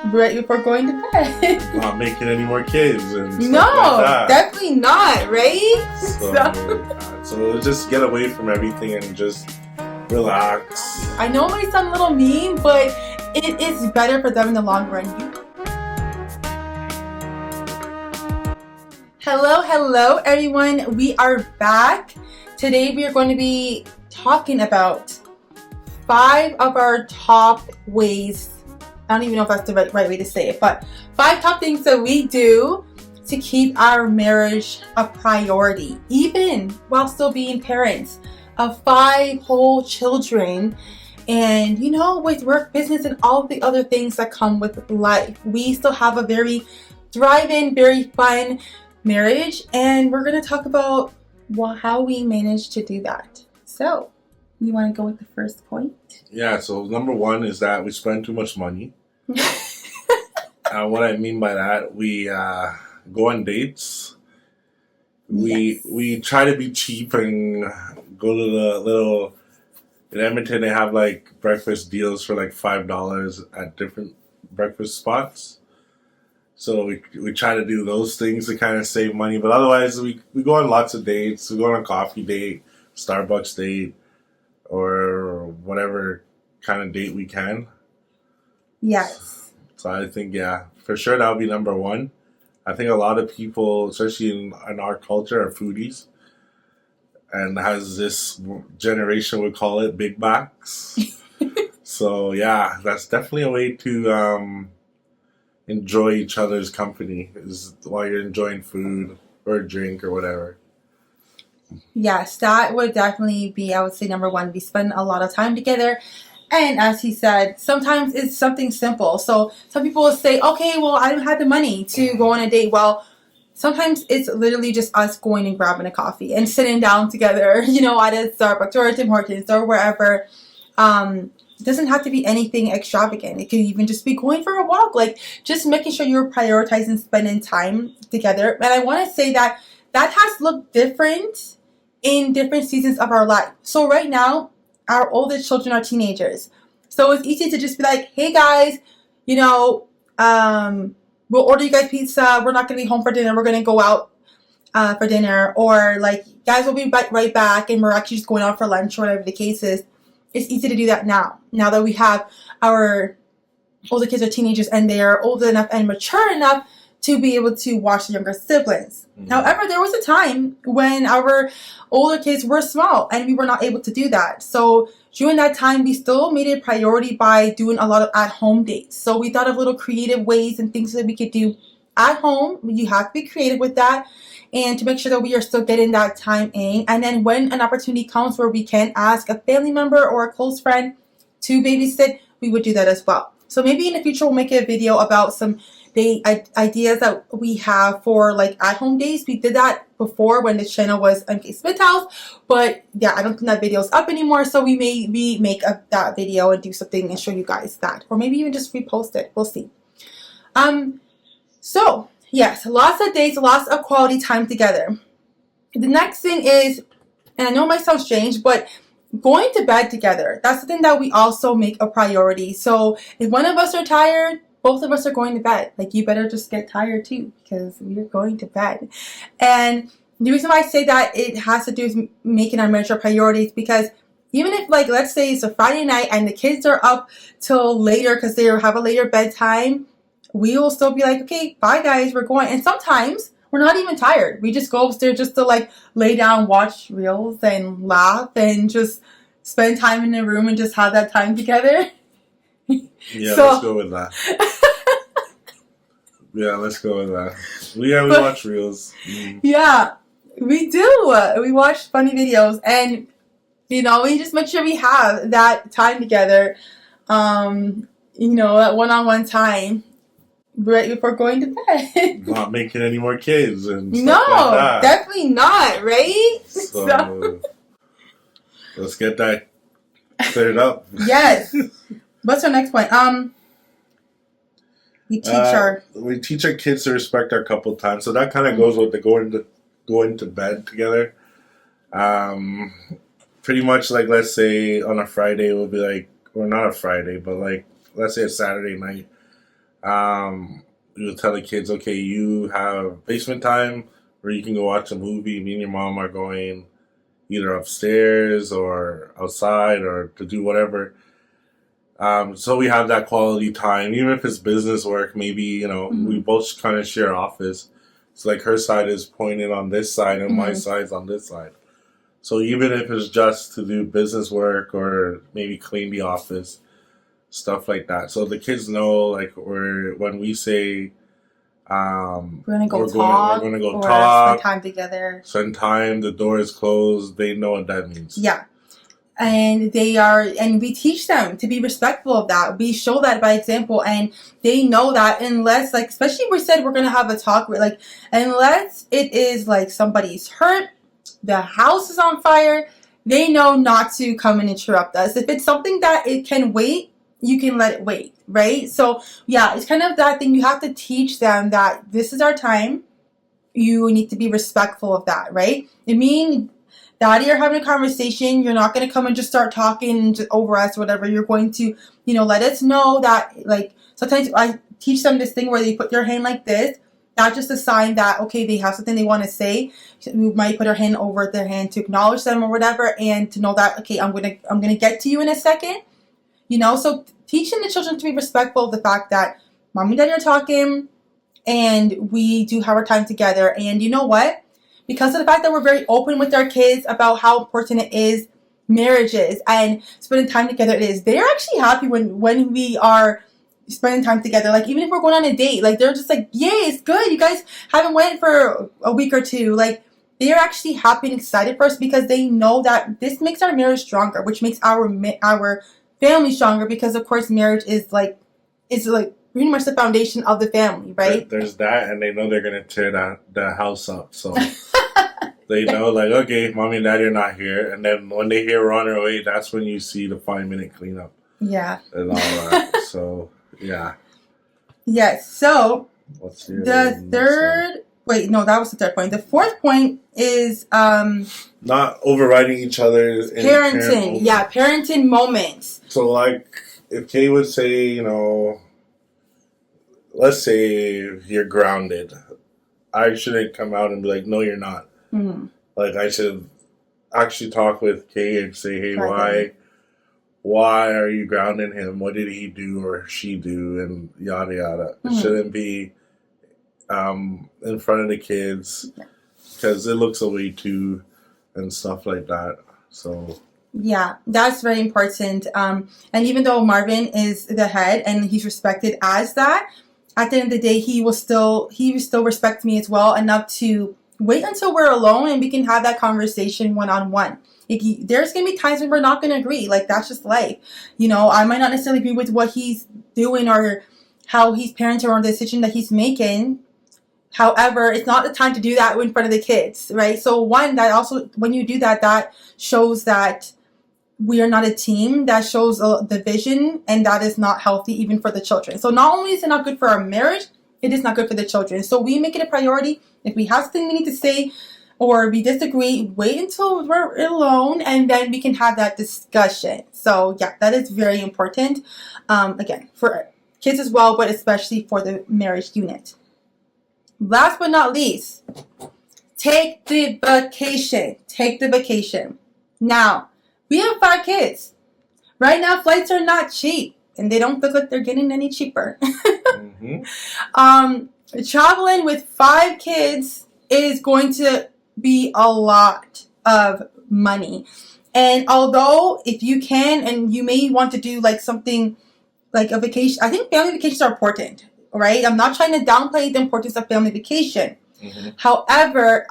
right before going to bed. Not making any more kids and stuff No, like that. definitely not, right? So just get away from everything and just relax. I know it might sound a little mean, but it is better for them in the long run. Hello everyone. We are back. Today we are going to be talking about 5 of our top ways. I don't even know if that's the right way to say it, but 5 top things that we do to keep our marriage a priority, even while still being parents of 5 whole children. And with work, business, and all the other things that come with life, we still have a very thriving, very fun marriage, and we're going to talk about how we managed to do that. So, you want to go with the first point? Yeah, so number 1 is that we spend too much money. What I mean by that, we go on dates. We try to be cheap and go to the little... In Edmonton, they have like breakfast deals for like $5 at different breakfast spots. So we try to do those things to kind of save money. But otherwise, we go on lots of dates. We go on a coffee date, Starbucks date, or whatever kind of date we can. Yes. So I think, yeah, for sure that would be number 1. I think a lot of people, especially in our culture, are foodies. And has this generation would call it big backs. So yeah, that's definitely a way to enjoy each other's company is while you're enjoying food or a drink or whatever. Yes, that would definitely be, I would say, number 1. We spend a lot of time together. And as he said, sometimes it's something simple. So some people will say, okay, well, I don't have the money to go on a date. Well, sometimes it's literally just us going and grabbing a coffee and sitting down together, at a Starbucks or a Tim Hortons or wherever. It doesn't have to be anything extravagant. It could even just be going for a walk, like just making sure you're prioritizing spending time together. And I want to say that has looked different in different seasons of our life. So right now, our oldest children are teenagers. So it's easy to just be like, hey guys, we'll order you guys pizza. We're not going to be home for dinner. We're going to go out for dinner. Or like, guys, we'll be right back. And we're actually just going out for lunch or whatever the case is. It's easy to do that now. Now that we have our older kids are teenagers and they're old enough and mature enough to be able to watch the younger siblings. Mm-hmm. However, there was a time when our older kids were small and we were not able to do that. So during that time, we still made it a priority by doing a lot of at-home dates. So we thought of little creative ways and things that we could do at home. You have to be creative with that and to make sure that we are still getting that time in. And then when an opportunity comes where we can ask a family member or a close friend to babysit, we would do that as well. So maybe in the future, we'll make a video about some ideas that we have for like at-home days. We did that before when the channel was MK Smith House, but yeah, I don't think that video is up anymore. So we may remake that video and do something and show you guys that, or maybe even just repost it. We'll see. So yes, lots of dates, lots of quality time together. The next thing is, and I know it might sound strange, but going to bed together. That's something that we also make a priority. So if one of us are tired, both of us are going to bed. Like, you better just get tired too, because we're going to bed. And the reason why I say that it has to do with making our marriage a priority is because even if, like, let's say it's a Friday night and the kids are up till later because they have a later bedtime, we will still be like, okay, bye guys, we're going. And sometimes we're not even tired. We just go upstairs just to like lay down, watch reels and laugh and just spend time in the room and just have that time together. Yeah, let's go with that. Yeah, let's go with that. We watch reels. Mm. Yeah, we do. We watch funny videos and, we just make sure we have that time together. That one-on-one time right before going to bed. Not making any more kids and stuff No, like that. Definitely not, right? So let's get that cleared up. Yes. What's our next point? We teach our kids to respect our couple time. So that kind of goes with the going to bed together. Pretty much like, let's say on a Friday, we'll be like, or not a Friday, but like, let's say a Saturday night. We would tell the kids, okay, you have basement time where you can go watch a movie. Me and your mom are going either upstairs or outside or to do whatever. So we have that quality time, even if it's business work. Maybe we both kind of share office. So like her side is pointed on this side and my side's on this side. So even if it's just to do business work or maybe clean the office, stuff like that. So the kids know, like, when we say We're gonna go we're talk, going to go or talk, spend time together. spend time, the door is closed, they know what that means. Yeah. And we teach them to be respectful of that. We show that by example, and they know that unless, like, especially we said we're gonna have a talk, like, unless it is like somebody's hurt, the house is on fire, they know not to come and interrupt us. If it's something that it can wait, you can let it wait, right? So yeah, it's kind of that thing. You have to teach them that this is our time. You need to be respectful of that, right? I mean, Daddy are having a conversation. You're not going to come and just start talking over us or whatever. You're going to, let us know that, like, sometimes I teach them this thing where they put their hand like this. That's just a sign that, okay, they have something they want to say. We might put our hand over their hand to acknowledge them or whatever, and to know that, okay, I'm gonna get to you in a second. So teaching the children to be respectful of the fact that mom and daddy are talking, and we do have our time together. And you know what? Because of the fact that we're very open with our kids about how important it is, marriages and spending time together they're actually happy when we are spending time together. Like, even if we're going on a date, like, they're just like, yay, it's good. You guys haven't went for a week or two. Like, they're actually happy and excited for us because they know that this makes our marriage stronger, which makes our family stronger, because of course marriage is like pretty much the foundation of the family, right? There's that, and they know they're gonna tear the house up, so they know, like, okay, mommy and daddy are not here, and then when they hear we're on our way, that's when you see the 5-minute cleanup. Yeah. And all that. So yeah. Yes. So what's your the third? Wait, no, that was the third point. The fourth point is not overriding each other. Parenting. Yeah, parenting moments. So, like, if Kay would say, let's say you're grounded, I shouldn't come out and be like, no, you're not. Mm-hmm. Like, I should actually talk with Kay and say, hey, why are you grounding him? What did he do or she do? And yada yada. Mm-hmm. It shouldn't be in front of the kids, because it looks away too and stuff like that. So yeah, that's very important. And even though Marvin is the head and he's respected as that, at the end of the day, he will still respect me as well enough to wait until we're alone and we can have that conversation one-on-one. There's going to be times when we're not going to agree. Like, that's just life. I might not necessarily agree with what he's doing or how he's parenting or the decision that he's making. However, it's not the time to do that in front of the kids, right? So that also, when you do that, that shows that we are not a team. That shows division, and that is not healthy even for the children. So not only is it not good for our marriage, it is not good for the children. So we make it a priority. If we have something we need to say or we disagree, wait until we're alone, and then we can have that discussion. So yeah, that is very important. Again, for kids as well, but especially for the marriage unit. Last but not least, take the vacation. Take the vacation. Now, we have 5 kids. Right now, flights are not cheap, and they don't look like they're getting any cheaper. Mm-hmm. Traveling with 5 kids is going to be a lot of money. And although if you can, and you may want to do like something like a vacation, I think family vacations are important. Right? I'm not trying to downplay the importance of family vacation. Mm-hmm. However,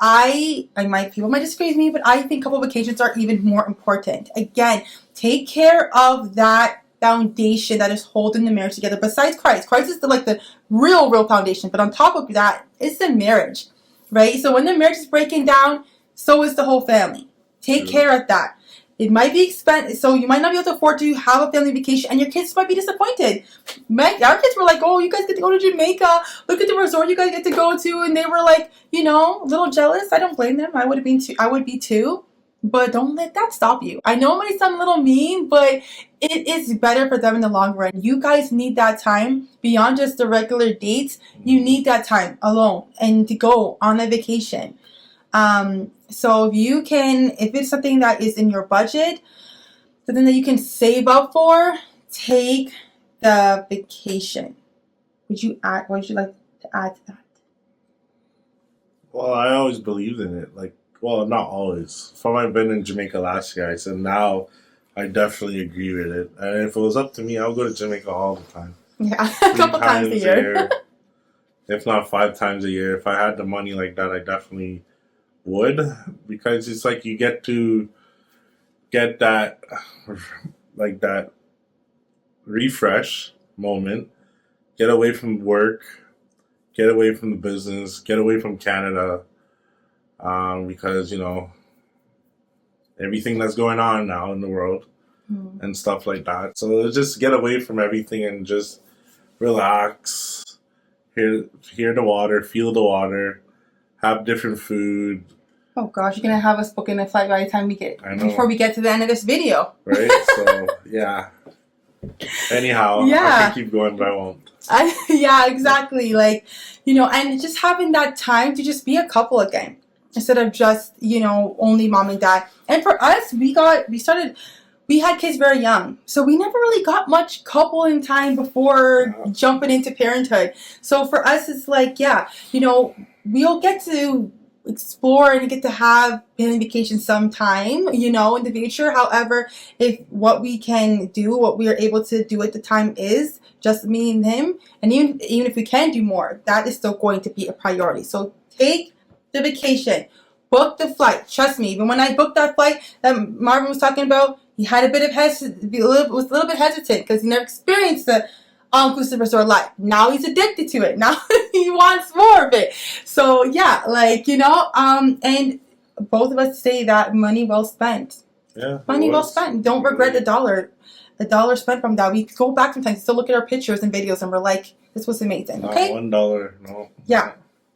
people might disagree with me, but I think couple vacations are even more important. Again, take care of that foundation that is holding the marriage together. Besides Christ is the real foundation. But on top of that, it's the marriage, right? So when the marriage is breaking down, so is the whole family. Take care of that. It might be expensive, so you might not be able to afford to have a family vacation, and your kids might be disappointed. Our kids were like, oh, you guys get to go to Jamaica. Look at the resort you guys get to go to. And they were like, a little jealous. I don't blame them. I would be too. But don't let that stop you. I know it might sound a little mean, but it is better for them in the long run. You guys need that time beyond just the regular dates. You need that time alone and to go on a vacation. So if you can, if it's something that is in your budget, something that you can save up for, take the vacation. Would you like to add to that? Well, I always believed in it. Like, well, not always. From I've been in Jamaica last year, I said now I definitely agree with it. And if it was up to me, I would go to Jamaica all the time. Yeah, a couple times a year. If not 5 times a year. If I had the money like that, I definitely would. Because it's like you get to get that, like that refresh moment, get away from work, get away from the business, get away from Canada, because, you know, everything that's going on now in the world and stuff like that. So just get away from everything and just relax, hear the water, feel the water, have different food. Oh gosh, you're gonna have us booking a flight by the time before we get to the end of this video. Right? So yeah. Anyhow, I can keep going, but I won't. Yeah, exactly. Like, you know, and just having that time to just be a couple again instead of just, you know, only mom and dad. And for us, we had kids very young, so we never really got much coupling time before jumping into parenthood. So for us, it's like, yeah, you know, we'll get to explore and get to have family vacation sometime, you know, in the future. However, if what we can do, what we are able to do at the time is just me and him, and even if we can do more, that is still going to be a priority. So take the vacation, book the flight. Trust me, even when I booked that flight that Marvin was talking about, he had a bit of was a little bit hesitant because he never experienced the all-inclusive resort life. Now he's addicted to it. Now he wants more of it. So yeah, like, you know, and both of us say that money well spent. Yeah, money well spent. Don't regret the dollar spent from that. We go back sometimes to still look at our pictures and videos, and we're like, this was amazing. Okay, not $1, no. Yeah,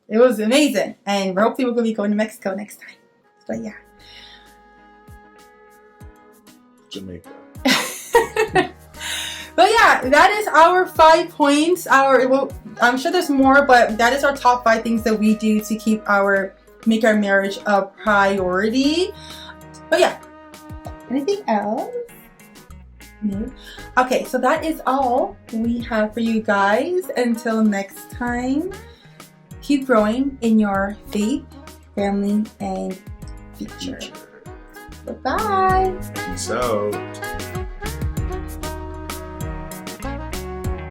it was amazing, and hopefully we're gonna be going to Mexico next time. But yeah. Jamaica. But yeah, that is our 5 points. I'm sure there's more, but that is our top 5 things that we do to make our marriage a priority. But yeah, anything else? No. Okay, so that is all we have for you guys. Until next time, keep growing in your faith, family, and future. Bye-bye. Peace out.